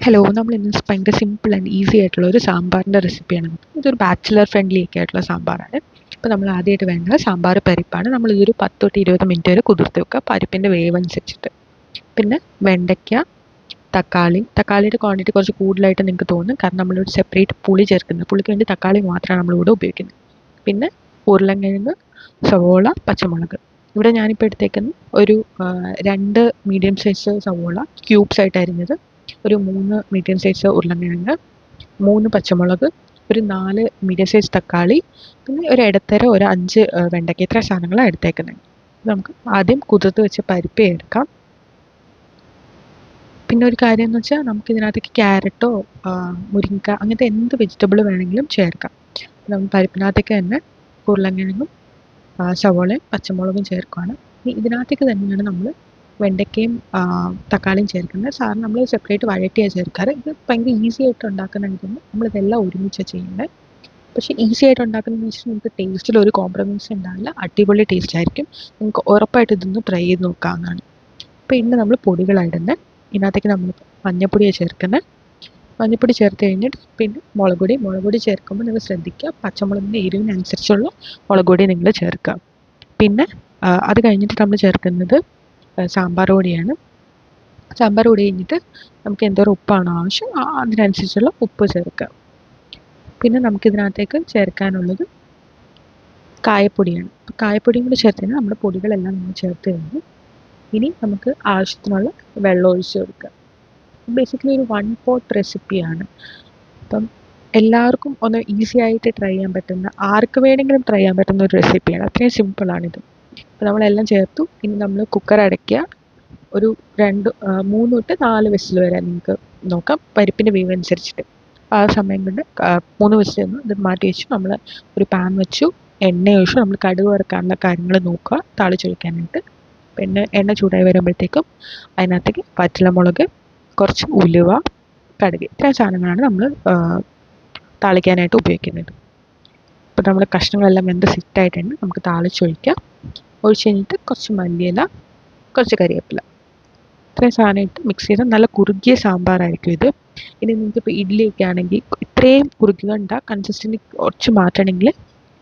Hello, നമ്മൾ ഇന്ന് ഭയങ്കര സിമ്പിൾ ആൻഡ് ഈസി ആയിട്ടുള്ള ഒരു സാമ്പാറിൻ്റെ റെസിപ്പിയാണ്. ഇതൊരു ബാച്ചിലർ ഫ്രണ്ട്ലി ഒക്കെ ആയിട്ടുള്ള സാമ്പാറാണ്. ഇപ്പോൾ നമ്മൾ ആദ്യമായിട്ട് വേണ്ടത് സാമ്പാർ പരിപ്പാണ്. നമ്മൾ ഇതൊരു 10 തൊട്ട് 20 മിനിറ്റ് വരെ കുതിർത്ത് വെക്കുക, പരിപ്പിൻ്റെ വേവ് അനുസരിച്ചിട്ട്. പിന്നെ വെണ്ടയ്ക്ക, തക്കാളിയുടെ ക്വാണ്ടിറ്റി കുറച്ച് കൂടുതലായിട്ട് നിങ്ങൾക്ക് തോന്നും, കാരണം നമ്മളിവിടെ സെപ്പറേറ്റ് പുളി ചേർക്കുന്നത്. പുളിക്ക് വേണ്ടി തക്കാളി മാത്രമാണ് നമ്മളിവിടെ ഉപയോഗിക്കുന്നത്. പിന്നെ ഉരുളക്കിഴങ്ങ്, സവോള, പച്ചമുളക്. ഇവിടെ ഞാനിപ്പോൾ എടുത്തേക്കുന്നത് ഒരു 2 മീഡിയം സൈസ് സവോള ക്യൂബ്സ് ആയിട്ട് അരിഞ്ഞത്, ഒരു 3 മീഡിയം സൈസ് ഉരുളക്കിഴങ്ങ്, 3 പച്ചമുളക്, ഒരു 4 മീഡിയം സൈസ് തക്കാളി, പിന്നെ ഒരു ഇടത്തരം ഒരു 5 വെണ്ടയ്ക്ക. ഇത്ര സാധനങ്ങളാണ് എടുത്തേക്കുന്നത്. നമുക്ക് ആദ്യം കുതിർത്ത് വെച്ച പരിപ്പ് എടുക്കാം. പിന്നെ ഒരു കാര്യം എന്ന് വെച്ചാൽ, നമുക്ക് ഇതിനകത്തേക്ക് ക്യാരറ്റോ മുരിങ്ങ അങ്ങനത്തെ എന്ത് വെജിറ്റബിൾ വേണമെങ്കിലും ചേർക്കാം. നമ്മൾ പരിപ്പിനകത്തേക്ക് തന്നെ ഉരുളക്കിഴങ്ങും സവോളയും പച്ചമുളകും ചേർക്കുകയാണ്. ഇതിനകത്തേക്ക് തന്നെയാണ് നമ്മൾ വെണ്ടയ്ക്കയും തക്കാളിയും ചേർക്കുന്നത്. സാധാരണ നമ്മൾ സെപ്പറേറ്റ് വഴറ്റിയാണ് ചേർക്കാറ്. ഇത് ഭയങ്കര ഈസി ആയിട്ട് ഉണ്ടാക്കുന്നതായതുകൊണ്ട് നമ്മളിതെല്ലാം ഒരുമിച്ച് ചെയ്യുന്നത്. പക്ഷേ ഈസി ആയിട്ട് ഉണ്ടാക്കുന്നതെന്ന് വെച്ചാൽ നിങ്ങൾക്ക് ടേസ്റ്റിൽ ഒരു കോംപ്രമൈസ് ഉണ്ടാവില്ല, അടിപൊളി ടേസ്റ്റ് ആയിരിക്കും. നിങ്ങൾക്ക് ഉറപ്പായിട്ട് ഇതൊന്ന് ട്രൈ ചെയ്ത് നോക്കാവുന്നതാണ്. അപ്പോൾ ഇന്ന് നമ്മൾ പൊടികളായിടുന്നത്. ഇതിനകത്തേക്ക് നമ്മൾ മഞ്ഞൾപ്പൊടിയാണ് ചേർക്കുന്നത്. മഞ്ഞൾപ്പൊടി ചേർത്ത് കഴിഞ്ഞിട്ട് പിന്നെ മുളക് പൊടി ചേർക്കുമ്പോൾ നിങ്ങൾ ശ്രദ്ധിക്കുക, പച്ചമുളകിൻ്റെ എരിവിനനുസരിച്ചുള്ള മുളക് പൊടി നിങ്ങൾ ചേർക്കുക. പിന്നെ അത് കഴിഞ്ഞിട്ട് നമ്മൾ ചേർക്കുന്നത് സാമ്പാർ പൊടിയാണ്. സാമ്പാർ പൊടി കഴിഞ്ഞിട്ട് നമുക്ക് എന്തോരം ഉപ്പാണോ ആവശ്യം അതിനനുസരിച്ചുള്ള ഉപ്പ് ചേർക്കുക. പിന്നെ നമുക്കിതിനകത്തേക്ക് ചേർക്കാനുള്ളത് കായപ്പൊടിയാണ്. കായപ്പൊടിയും കൂടി ചേർത്ത് കഴിഞ്ഞാൽ നമ്മുടെ പൊടികളെല്ലാം നമ്മൾ ചേർത്ത് കഴിഞ്ഞു. ഇനി നമുക്ക് ആവശ്യത്തിനുള്ള വെള്ളം ഒഴിച്ച് കൊടുക്കുക. ബേസിക്കലി ഒരു 1 പോട്ട് റെസിപ്പിയാണ്. അപ്പം എല്ലാവർക്കും ഒന്ന് ഈസി ആയിട്ട് ട്രൈ ചെയ്യാൻ പറ്റുന്ന, ആർക്ക് വേണമെങ്കിലും ട്രൈ ചെയ്യാൻ പറ്റുന്ന ഒരു റെസിപ്പിയാണ്. അത്രയും സിമ്പിളാണിത്. അപ്പോൾ നമ്മളെല്ലാം ചേർത്തു. ഇനി നമ്മൾ കുക്കർ അടയ്ക്കുക. ഒരു 3 തൊട്ട് 4 വിസിൽ വരെ നിങ്ങൾക്ക് നോക്കാം, പരിപ്പിൻ്റെ വേവ് അനുസരിച്ചിട്ട്. ആ സമയം കൊണ്ട് 3 വിസിൽ നിന്ന് ഇത് മാറ്റി വെച്ചു. നമ്മൾ ഒരു പാൻ വെച്ചു, എണ്ണ ഒഴിച്ചു. നമ്മൾ കടുക് വറുക്കാനുള്ള കാര്യങ്ങൾ നോക്കുക, താളിച്ചൊഴിക്കാനായിട്ട്. പിന്നെ എണ്ണ ചൂടായി വരുമ്പോഴത്തേക്കും അതിനകത്തേക്ക് വറ്റൽമുളക്, കുറച്ച് ഉലുവ, കടുക്, ഇത്രയും സാധനങ്ങളാണ് നമ്മൾ താളിക്കാനായിട്ട് ഉപയോഗിക്കുന്നത്. അപ്പോൾ നമ്മൾ കഷ്ണങ്ങളെല്ലാം വെന്ത് സെറ്റായിട്ടുണ്ട്. നമുക്ക് താളിച്ചൊഴിക്കാം. ഒഴിച്ച് കഴിഞ്ഞിട്ട് കുറച്ച് മല്ലിയില, കുറച്ച് കരിവേപ്പില, ഇത്രയും സാധനം ഇട്ട് മിക്സ് ചെയ്ത് നല്ല കുറുകിയ സാമ്പാറായിരിക്കും ഇത്. ഇനി നിങ്ങൾക്ക് ഇപ്പോൾ ഇഡ്ഡലിയൊക്കെ ആണെങ്കിൽ ഇത്രയും കുറുകണ്ട, കൺസിസ്റ്റൻസി കുറച്ച് മാറ്റണമെങ്കിൽ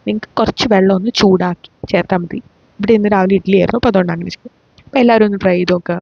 നിങ്ങൾക്ക് കുറച്ച് വെള്ളം ഒന്ന് ചൂടാക്കി ചേർത്താൽ മതി. ഇവിടെ ഇന്ന് രാവിലെ ഇഡ്ഡലി ആയിരുന്നു, അപ്പോൾ അതുകൊണ്ട് അങ്ങനെ ചെയ്യും. അപ്പോൾ എല്ലാവരും ഒന്ന് ട്രൈ ചെയ്ത് നോക്കുക.